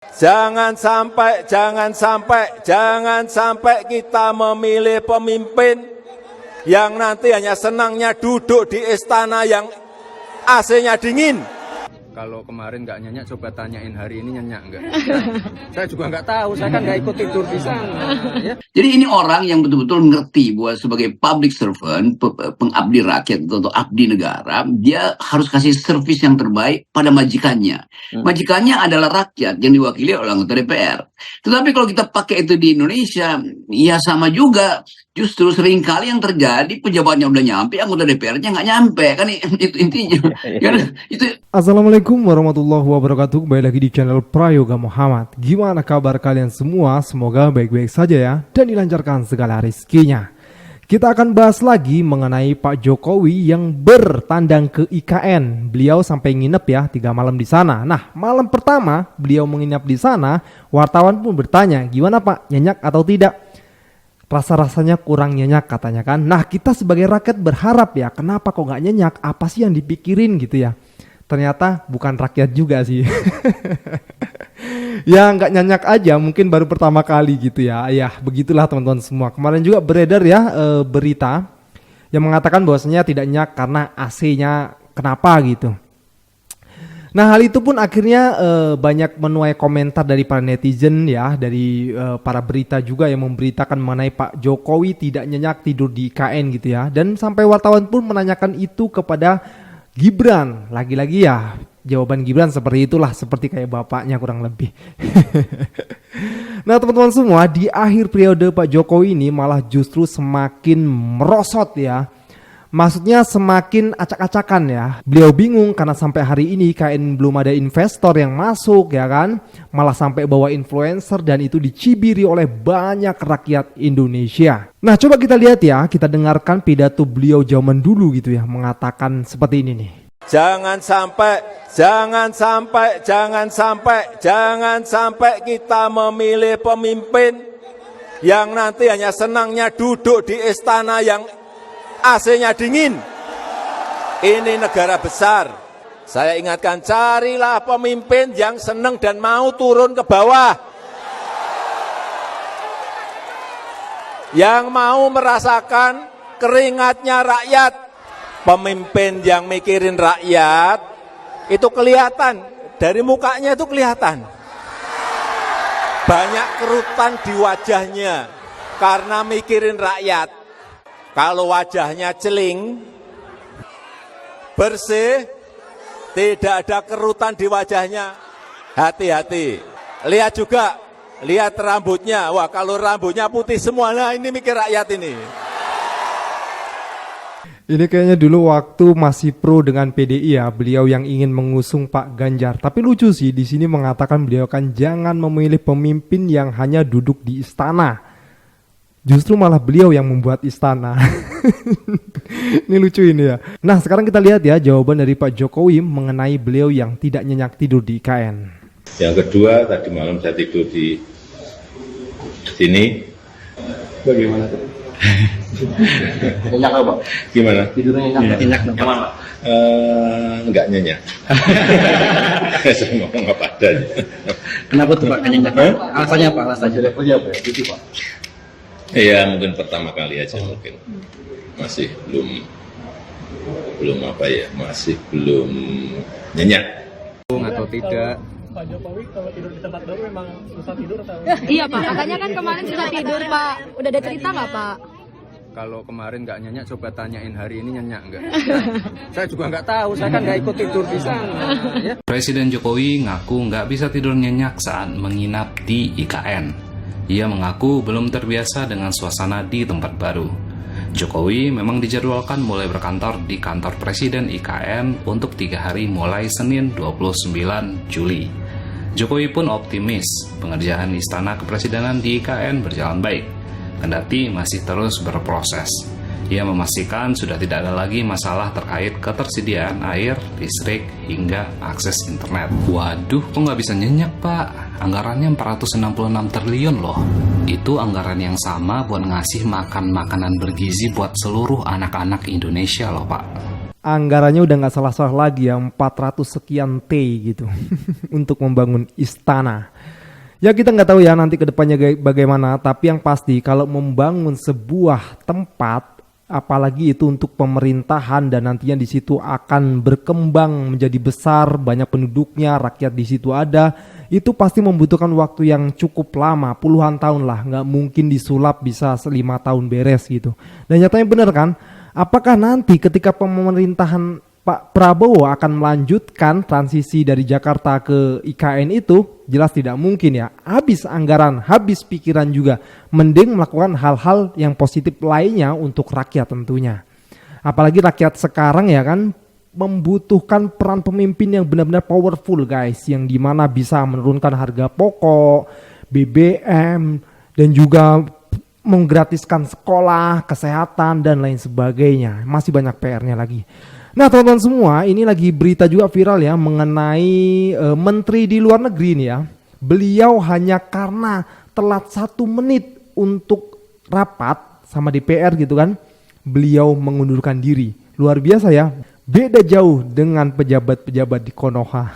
Jangan sampai kita memilih pemimpin yang nanti hanya senangnya duduk di istana yang AC-nya dingin. Kalau kemarin nggak nyenyak, coba tanyain hari ini nyenyak nggak? Saya juga nggak tahu, saya kan nggak ikut tidur di sana. Ya. Jadi ini orang yang betul-betul ngerti bahwa sebagai public servant, pengabdi rakyat atau abdi negara, dia harus kasih servis yang terbaik pada majikannya. Majikannya adalah rakyat yang diwakili oleh anggota DPR. Tetapi kalau kita pakai itu di Indonesia, ya sama juga. Justru seringkali yang terjadi pejabatnya udah nyampe, anggota DPR-nya nggak nyampe, kan itu intinya. Assalamualaikum warahmatullahi wabarakatuh. Kembali lagi di channel Prayoga Muhammad. Gimana kabar kalian semua? Semoga baik-baik saja ya, dan dilancarkan segala rezekinya. Kita akan bahas lagi mengenai Pak Jokowi yang bertandang ke IKN. Beliau sampai nginep ya 3 malam di sana. Nah, malam pertama beliau menginap di sana, wartawan pun bertanya, gimana Pak, nyenyak atau tidak? Rasa-rasanya kurang nyenyak katanya kan. Nah, kita sebagai rakyat berharap ya, kenapa kok nggak nyenyak? Apa sih yang dipikirin gitu ya? Ternyata bukan rakyat juga sih. Ya nggak nyenyak aja, mungkin baru pertama kali gitu ya. Ya begitulah teman-teman semua. Kemarin juga beredar ya berita yang mengatakan bahwasanya tidak nyenyak karena AC-nya kenapa gitu. Nah, hal itu pun akhirnya banyak menuai komentar dari para netizen ya, dari para berita juga yang memberitakan mengenai Pak Jokowi tidak nyenyak tidur di IKN gitu ya. Dan sampai wartawan pun menanyakan itu kepada Gibran. Lagi-lagi ya jawaban Gibran seperti itulah, seperti kayak bapaknya kurang lebih. Nah teman-teman semua, di akhir periode Pak Jokowi ini malah justru semakin merosot ya. Maksudnya semakin acak-acakan ya. Beliau bingung karena sampai hari ini IKN belum ada investor yang masuk ya kan. Malah sampai bawa influencer dan itu dicibiri oleh banyak rakyat Indonesia. Nah coba kita lihat ya, kita dengarkan pidato beliau zaman dulu gitu ya, mengatakan seperti ini nih. Jangan sampai kita memilih pemimpin yang nanti hanya senangnya duduk di istana yang AC-nya dingin. Ini negara besar. Saya ingatkan, carilah pemimpin yang senang dan mau turun ke bawah. Yang mau merasakan keringatnya rakyat. Pemimpin yang mikirin rakyat, itu kelihatan. Dari mukanya itu kelihatan. Banyak kerutan di wajahnya karena mikirin rakyat. Kalau wajahnya celing, bersih, tidak ada kerutan di wajahnya, hati-hati. Lihat juga, lihat rambutnya. Wah, kalau rambutnya putih semua, nah ini mikir rakyat ini. Ini kayaknya dulu waktu masih pro dengan PDI ya, beliau yang ingin mengusung Pak Ganjar. Tapi lucu sih, di sini mengatakan beliau kan jangan memilih pemimpin yang hanya duduk di istana. Justru malah beliau yang membuat istana. Ini lucu ini ya. Nah sekarang kita lihat ya jawaban dari Pak Jokowi mengenai beliau yang tidak nyenyak tidur di IKN. Yang kedua, tadi malam saya tidur di sini. Bagaimana tuh? Nyenyak apa? Gimana? Tidurnya nyenyak? Nyenyak dong. Nyaman Pak? Enggak nyenyak. Saya ngomong apa adanya. Kenapa tuh Pak nyenyak? Alasannya apa? Alasannya apa ya? Gitu Pak. Ya mungkin pertama kali aja mungkin. Masih belum apa ya, masih belum nyenyak. Atau tidak. Pak Jokowi kalau tidur di tempat baru memang susah tidur atau? Iya Pak, makanya kan kemarin susah tidur Pak. Udah ada cerita nggak Pak? Kalau kemarin nggak nyenyak, coba tanyain hari ini nyenyak nggak? Saya juga nggak tahu, saya kan nggak ikut tidur di sana. Ya. Presiden Jokowi ngaku nggak bisa tidur nyenyak saat menginap di IKN. Ia mengaku belum terbiasa dengan suasana di tempat baru. Jokowi memang dijadwalkan mulai berkantor di kantor Presiden IKN untuk 3 hari mulai Senin 29 Juli. Jokowi pun optimis pengerjaan istana kepresidenan di IKN berjalan baik, kendati masih terus berproses. Ia memastikan sudah tidak ada lagi masalah terkait ketersediaan air, listrik, hingga akses internet. Waduh, kok nggak bisa nyenyak Pak? Anggarannya 466 triliun loh. Itu anggaran yang sama buat ngasih makan makanan bergizi buat seluruh anak-anak Indonesia loh Pak. Anggarannya udah nggak salah-salah lagi ya, 400 sekian T gitu. Untuk membangun istana. Ya kita nggak tahu ya nanti kedepannya bagaimana, tapi yang pasti kalau membangun sebuah tempat, apalagi itu untuk pemerintahan dan nantinya di situ akan berkembang menjadi besar, banyak penduduknya, rakyat di situ ada, itu pasti membutuhkan waktu yang cukup lama, puluhan tahun lah, nggak mungkin disulap bisa 5 tahun beres gitu. Dan nyatanya benar kan, apakah nanti ketika pemerintahan Pak Prabowo akan melanjutkan transisi dari Jakarta ke IKN itu? Jelas tidak mungkin ya. Habis anggaran, habis pikiran juga. Mending melakukan hal-hal yang positif lainnya untuk rakyat tentunya. Apalagi rakyat sekarang ya kan membutuhkan peran pemimpin yang benar-benar powerful guys. Yang dimana bisa menurunkan harga pokok, BBM, dan juga menggratiskan sekolah, kesehatan, dan lain sebagainya. Masih banyak PR-nya lagi. Nah teman-teman semua, ini lagi berita juga viral ya mengenai menteri di luar negeri ini ya. Beliau hanya karena telat 1 menit untuk rapat sama DPR gitu kan, beliau mengundurkan diri. Luar biasa ya, beda jauh dengan pejabat-pejabat di Konoha.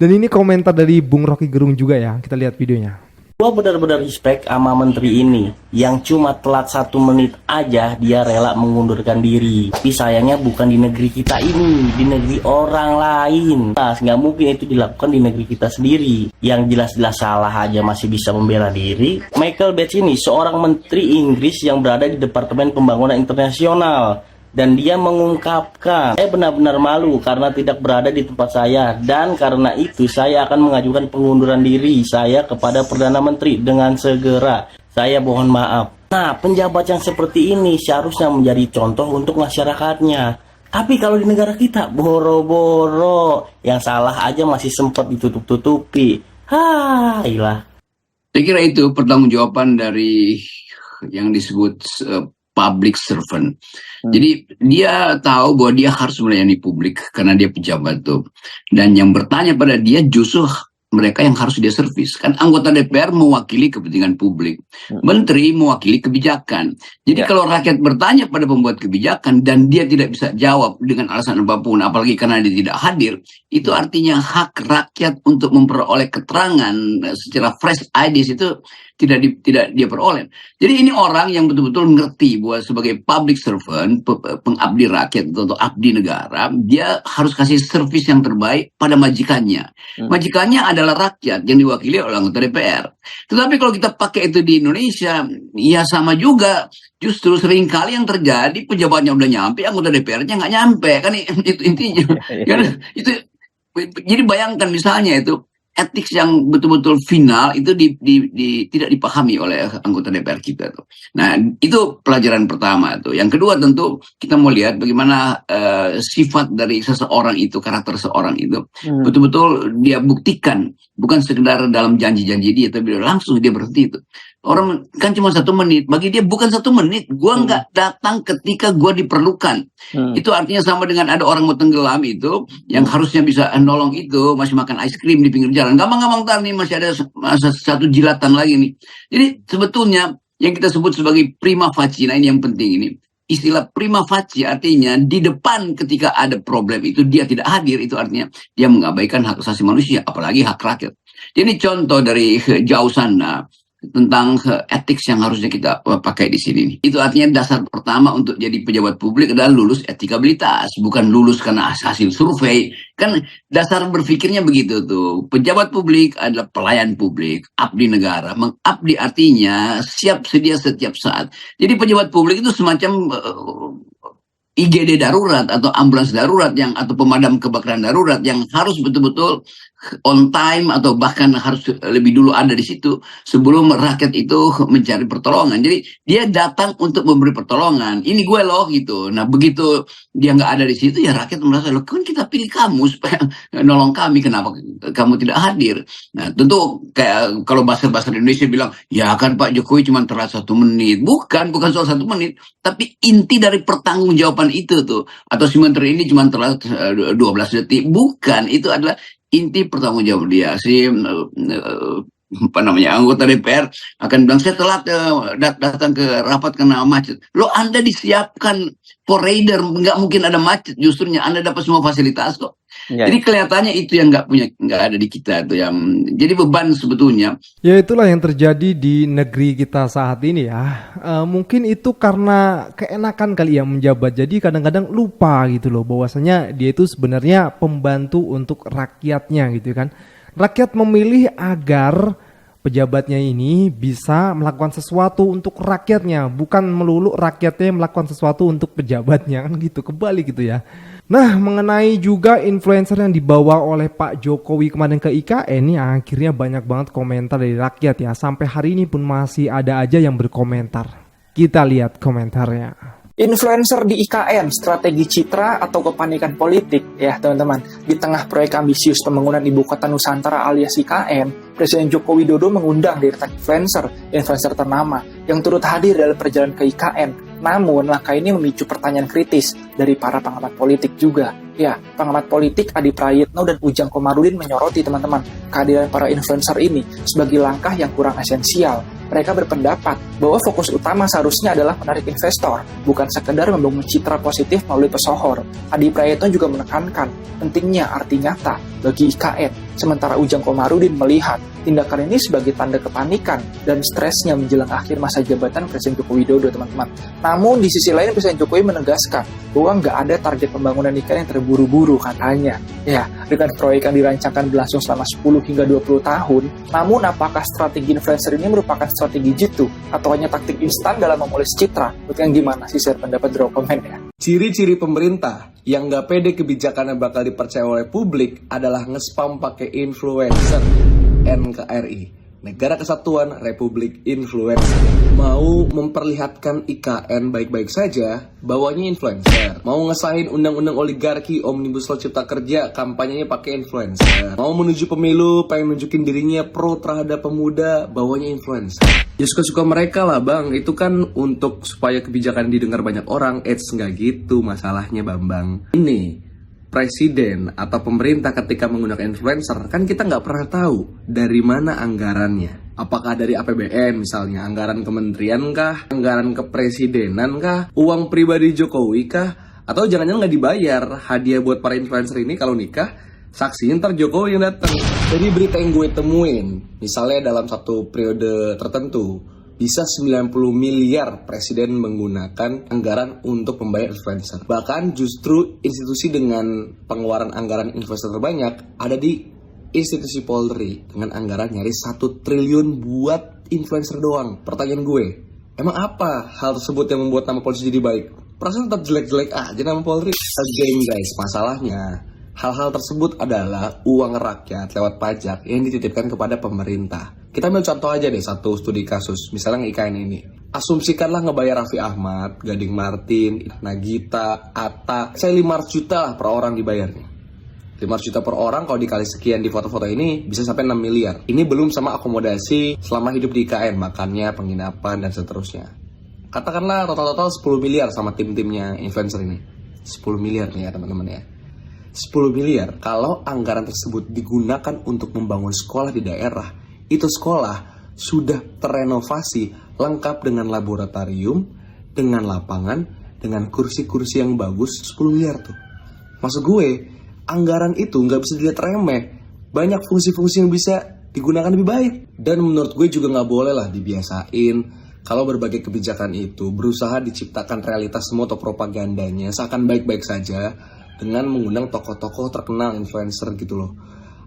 Dan ini komentar dari Bung Rocky Gerung juga ya, kita lihat videonya. Gua benar-benar respect sama menteri ini yang cuma telat 1 menit aja dia rela mengundurkan diri. Tapi sayangnya bukan di negeri kita ini, di negeri orang lain. Nah, nggak mungkin itu dilakukan di negeri kita sendiri. Yang jelas-jelas salah aja masih bisa membela diri. Michael Bates ini seorang menteri Inggris yang berada di Departemen Pembangunan Internasional. Dan dia mengungkapkan, saya benar-benar malu karena tidak berada di tempat saya. Dan karena itu saya akan mengajukan pengunduran diri saya kepada Perdana Menteri dengan segera. Saya mohon maaf. Nah, penjabat yang seperti ini seharusnya menjadi contoh untuk masyarakatnya. Tapi kalau di negara kita, boro-boro. Yang salah aja masih sempat ditutup-tutupi. Ilah. Saya kira itu pertanggungjawaban dari yang disebut public servant. Jadi dia tahu bahwa dia harus melayani publik karena dia pejabat tuh. Dan yang bertanya pada dia justru mereka yang harus dia servis. Kan anggota DPR mewakili kepentingan publik. Menteri mewakili kebijakan. Jadi kalau rakyat bertanya pada pembuat kebijakan dan dia tidak bisa jawab dengan alasan apapun, apalagi karena dia tidak hadir, itu artinya hak rakyat untuk memperoleh keterangan secara fresh ideas itu tidak dia peroleh. Jadi ini orang yang betul-betul ngerti bahwa sebagai public servant, pengabdi rakyat atau abdi negara, dia harus kasih servis yang terbaik pada majikannya. Majikannya adalah rakyat yang diwakili oleh anggota DPR. Tetapi kalau kita pakai itu di Indonesia, ya sama juga. Justru seringkali yang terjadi pejabatnya udah nyampe, anggota DPR-nya nggak nyampe. Kan itu intinya. Itu, jadi bayangkan misalnya itu, etik yang betul-betul final itu tidak dipahami oleh anggota DPR kita tuh. Nah, itu pelajaran pertama tuh. Yang kedua tentu kita mau lihat bagaimana sifat dari seseorang itu, karakter seseorang itu betul-betul dia buktikan, bukan sekedar dalam janji-janji dia, tapi langsung dia berhenti itu. Orang kan cuma 1 menit, bagi dia bukan 1 menit. Gua nggak datang ketika gua diperlukan. Itu artinya sama dengan ada orang mau tenggelam itu, yang harusnya bisa nolong itu masih makan es krim di pinggir jalan. Gampang-gampang tar nih masih ada 1 jilatan lagi nih. Jadi sebetulnya yang kita sebut sebagai prima facie, nah ini yang penting ini. Istilah prima facie artinya di depan ketika ada problem itu dia tidak hadir, itu artinya dia mengabaikan hak asasi manusia, apalagi hak rakyat. Jadi contoh dari jauh sana tentang etik yang harusnya kita pakai di sini. Itu artinya dasar pertama untuk jadi pejabat publik adalah lulus etikabilitas, bukan lulus karena hasil survei. Kan dasar berpikirnya begitu tuh. Pejabat publik adalah pelayan publik, abdi negara. Mengabdi artinya siap sedia setiap saat. Jadi pejabat publik itu semacam IGD darurat atau ambulans darurat atau pemadam kebakaran darurat yang harus betul-betul on time atau bahkan harus lebih dulu ada di situ sebelum rakyat itu mencari pertolongan. Jadi dia datang untuk memberi pertolongan. Ini gue loh gitu. Nah begitu dia nggak ada di situ ya rakyat merasa loh kan kita pilih kamu supaya nolong kami, kenapa kamu tidak hadir? Nah tentu kayak kalau bahasa Indonesia bilang ya kan Pak Jokowi cuma telat 1 menit. Bukan soal 1 menit, tapi inti dari pertanggungjawaban itu tuh. Atau si menteri ini cuma telat 12 detik. Bukan, itu adalah inti pertanggungjawab dia. Si anggota DPR akan bilang saya telat datang ke rapat karena macet. Lo Anda disiapkan for raider, nggak mungkin ada macet, justrunya Anda dapat semua fasilitas kok. Ya. Jadi kelihatannya itu yang nggak ada di kita itu yang jadi beban sebetulnya. Ya itulah yang terjadi di negeri kita saat ini ya. Mungkin itu karena keenakan kali ya menjabat. Jadi kadang-kadang lupa gitu loh bahwasanya dia itu sebenarnya pembantu untuk rakyatnya gitu kan. Rakyat memilih agar pejabatnya ini bisa melakukan sesuatu untuk rakyatnya, bukan melulu rakyatnya melakukan sesuatu untuk pejabatnya kan gitu, kebalik gitu ya. Nah, mengenai juga influencer yang dibawa oleh Pak Jokowi kemarin ke IKN, ya akhirnya banyak banget komentar dari rakyat ya. Sampai hari ini pun masih ada aja yang berkomentar. Kita lihat komentarnya. Influencer di IKN, strategi citra atau kepanikan politik, ya teman-teman. Di tengah proyek ambisius pembangunan Ibu Kota Nusantara alias IKN, Presiden Joko Widodo mengundang deretan influencer ternama yang turut hadir dalam perjalanan ke IKN. Namun, langkah ini memicu pertanyaan kritis dari para pengamat politik juga. Ya, pengamat politik Adi Prayitno dan Ujang Komarudin menyoroti teman-teman kehadiran para influencer ini sebagai langkah yang kurang esensial. Mereka berpendapat bahwa fokus utama seharusnya adalah menarik investor, bukan sekedar membangun citra positif melalui pesohor. Adi Prayitno juga menekankan pentingnya arti nyata bagi IKN. Sementara Ujang Komarudin melihat tindakan ini sebagai tanda kepanikan dan stresnya menjelang akhir masa jabatan Presiden Joko Widodo, teman-teman. Namun di sisi lain Presiden Jokowi menegaskan bahwa nggak ada target pembangunan IKN yang terburu-buru katanya. Ya, dengan proyek yang dirancangkan berlangsung selama 10 hingga 20 tahun, namun apakah strategi influencer ini merupakan strategi jitu atau hanya taktik instan dalam memoles citra? Yang gimana sih, share pendapat, drop komen ya. Ciri-ciri pemerintah yang nggak pede kebijakannya bakal dipercaya oleh publik adalah nge-spam pakai influencer. NKRI, Negara Kesatuan Republik Influencer. Mau memperlihatkan IKN baik-baik saja, bawanya influencer. Mau ngesahin undang-undang oligarki, Omnibus Law Cipta Kerja, kampanyenya pakai influencer. Mau menuju pemilu, pengen nunjukin dirinya pro terhadap pemuda, bawanya influencer. Ya suka-suka mereka lah bang, itu kan untuk supaya kebijakan didengar banyak orang. Nggak gitu masalahnya Bambang. Ini presiden atau pemerintah ketika menggunakan influencer, kan kita nggak pernah tahu dari mana anggarannya. Apakah dari APBN misalnya, anggaran kementerian kah, anggaran kepresidenan kah, uang pribadi Jokowi kah, atau jangan-jangan nggak dibayar hadiah buat para influencer ini kalau nikah, saksinya ntar Jokowi yang datang. Jadi berita yang gue temuin, misalnya dalam satu periode tertentu, bisa 90 miliar presiden menggunakan anggaran untuk membayar influencer. Bahkan justru institusi dengan pengeluaran anggaran influencer terbanyak ada di institusi Polri dengan anggaran nyaris 1 triliun buat influencer doang. Pertanyaan gue, emang apa hal tersebut yang membuat nama polisi jadi baik? Perasaan tetap jelek-jelek aja nama Polri. Again guys, masalahnya hal-hal tersebut adalah uang rakyat lewat pajak yang dititipkan kepada pemerintah. Kita ambil contoh aja deh satu studi kasus, misalnya IKN ini. Asumsikanlah ngebayar Raffi Ahmad, Gading Martin, Nagita, Atta, saya 500 juta lah per orang dibayarnya. 500 juta per orang kalau dikali sekian di foto-foto ini bisa sampai 6 miliar. Ini belum sama akomodasi selama hidup di IKN, makannya, penginapan, dan seterusnya. Katakanlah total-total 10 miliar sama tim-timnya influencer ini. 10 miliar nih ya teman-teman ya. 10 miliar kalau anggaran tersebut digunakan untuk membangun sekolah di daerah. Itu sekolah sudah terenovasi lengkap dengan laboratorium, dengan lapangan, dengan kursi-kursi yang bagus, 10 miliar tuh. Maksud gue, anggaran itu nggak bisa dilihat remeh. Banyak fungsi-fungsi yang bisa digunakan lebih baik. Dan menurut gue juga nggak boleh lah dibiasain kalau berbagai kebijakan itu berusaha diciptakan realitas semua atau propagandanya seakan baik-baik saja dengan mengundang tokoh-tokoh terkenal influencer gitu loh.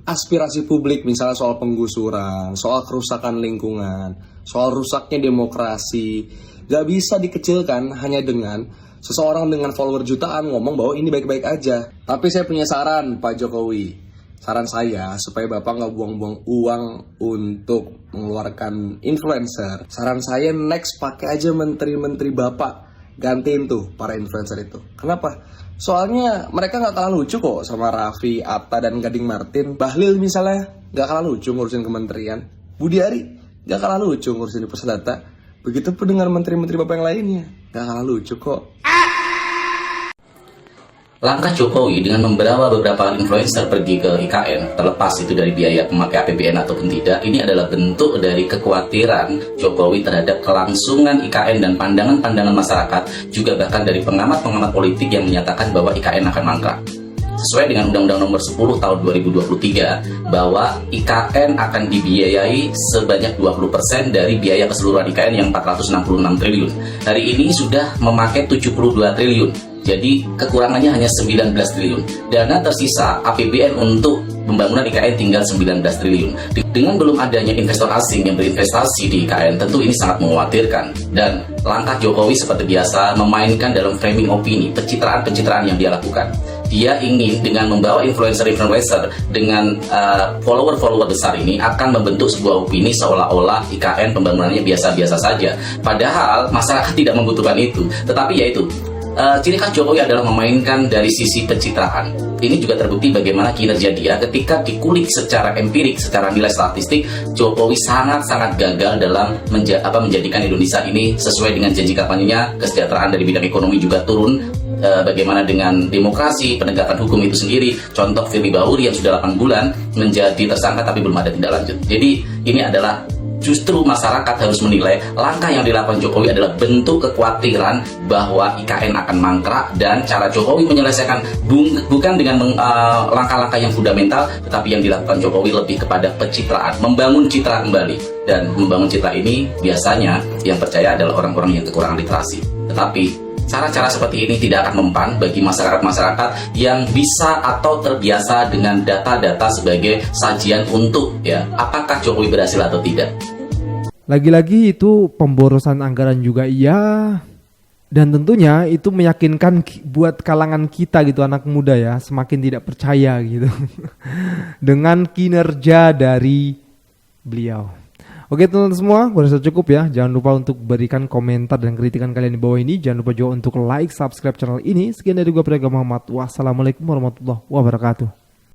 Aspirasi publik misalnya soal penggusuran, soal kerusakan lingkungan, soal rusaknya demokrasi, gak bisa dikecilkan hanya dengan seseorang dengan follower jutaan ngomong bahwa ini baik-baik aja. Tapi saya punya saran Pak Jokowi. Saran saya supaya Bapak gak buang-buang uang untuk mengeluarkan influencer. Saran saya next pakai aja menteri-menteri Bapak. Gantiin tuh para influencer itu. Kenapa? Soalnya mereka gak kalah lucu kok sama Raffi, Atta, dan Gading Martin. Bahlil misalnya gak kalah lucu ngurusin kementerian. Budi Ari gak kalah lucu ngurusin di pusat data. Begitupun dengan menteri-menteri Bapak yang lainnya. Gak kalah lucu kok. Langkah Jokowi dengan membawa beberapa influencer pergi ke IKN, terlepas itu dari biaya pemakai APBN ataupun tidak, ini adalah bentuk dari kekhawatiran Jokowi terhadap kelangsungan IKN dan pandangan-pandangan masyarakat, juga bahkan dari pengamat-pengamat politik yang menyatakan bahwa IKN akan mangkrak. sesuai dengan Undang-Undang Nomor 10 Tahun 2023 bahwa IKN akan dibiayai sebanyak 20% dari biaya keseluruhan IKN yang 466 triliun. Hari ini sudah memakai 72 triliun. Jadi kekurangannya hanya 19 triliun. Dana tersisa APBN untuk pembangunan IKN tinggal 19 triliun. Dengan belum adanya investor asing yang berinvestasi di IKN, tentu ini sangat mengkhawatirkan. Dan langkah Jokowi seperti biasa memainkan dalam framing opini, pencitraan-pencitraan yang dia lakukan. Dia ingin dengan membawa influencer-influencer dengan follower-follower besar ini akan membentuk sebuah opini seolah-olah IKN pembangunannya biasa-biasa saja. Padahal masyarakat tidak membutuhkan itu. Tetapi yaitu ciri khas Jokowi adalah memainkan dari sisi pencitraan. Ini juga terbukti bagaimana kinerja dia ketika dikulik secara empirik, secara nilai statistik, Jokowi sangat-sangat gagal dalam menjadikan Indonesia ini sesuai dengan janji kampanyenya. Kesejahteraan dari bidang ekonomi juga turun. Bagaimana dengan demokrasi, penegakan hukum itu sendiri. Contoh Firly Bahuri yang sudah 8 bulan menjadi tersangka tapi belum ada tindak lanjut. Jadi ini adalah justru masyarakat harus menilai langkah yang dilakukan Jokowi adalah bentuk kekhawatiran bahwa IKN akan mangkrak, dan cara Jokowi menyelesaikan bukan dengan langkah-langkah yang fundamental, tetapi yang dilakukan Jokowi lebih kepada pencitraan, membangun citra kembali. Dan membangun citra ini biasanya yang percaya adalah orang-orang yang kekurangan literasi. Tetapi cara-cara seperti ini tidak akan mempan bagi masyarakat-masyarakat yang bisa atau terbiasa dengan data-data sebagai sajian untuk apakah Jokowi berhasil atau tidak. Lagi-lagi itu pemborosan anggaran juga iya, dan tentunya itu meyakinkan buat kalangan kita gitu, anak muda ya, semakin tidak percaya gitu dengan kinerja dari beliau. Oke teman-teman semua, gue rasa cukup ya. Jangan lupa untuk berikan komentar dan kritikan kalian di bawah ini. Jangan lupa juga untuk like, subscribe channel ini. Sekian dari gue, Prega Muhammad. Wassalamualaikum warahmatullahi wabarakatuh.